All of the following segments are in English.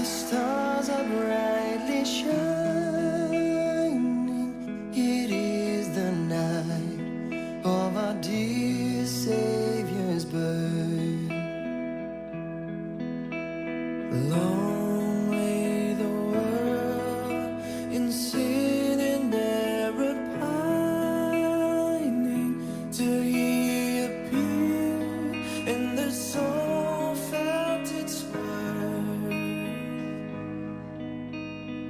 stars are brightly shining. It is the night of our dear Savior's birth. Long lay the world in sin and error pining, till He appeared and the soul felt its worth.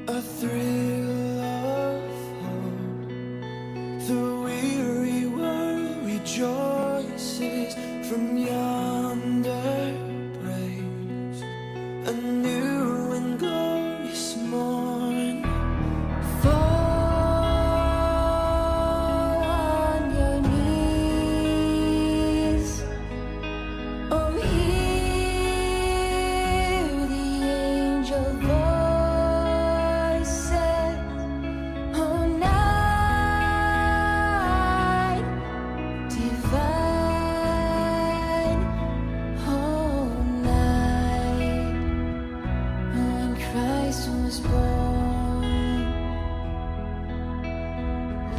A thrill of hope, the weary world rejoices from yonder praise. A new and glorious morn. Fall on your knees. Oh, hear the angel voices. Oh, night divine. Oh, night when Christ was born.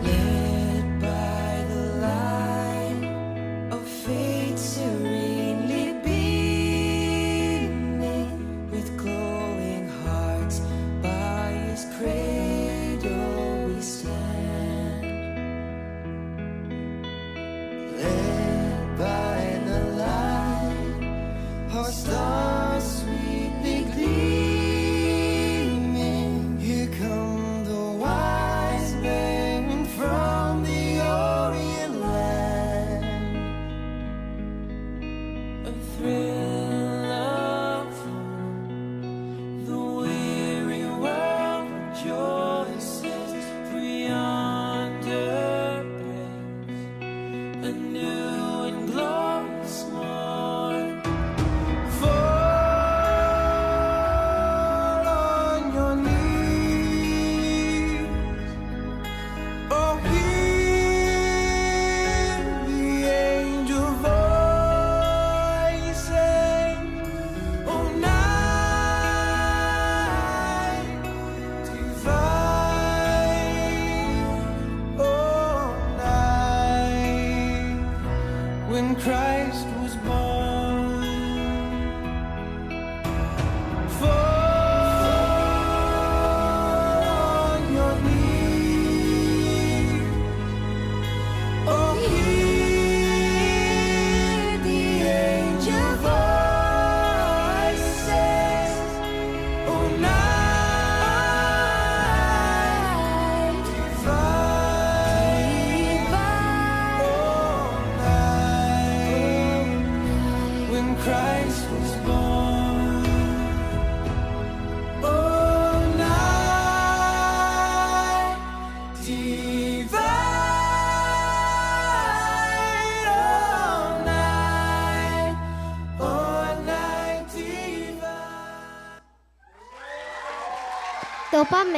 Led by the light of faith serenely beaming, with glowing hearts by His cradle we stand. Led by the light, our stars sweetly gleaming. Here come the wise men from the Orient land. A thrill of hope, the weary world rejoices, for yonder breaks a new and glorious morn. Fall on your knees. Oh, hear the angel voices. Oh, night divine. Oh, night when Christ was born. Fall on your knees. Oh, hear the angel voices. Oh, night divine. Oh, night when Christ was born. Oh, night divine. Oh, night divine. Dopamine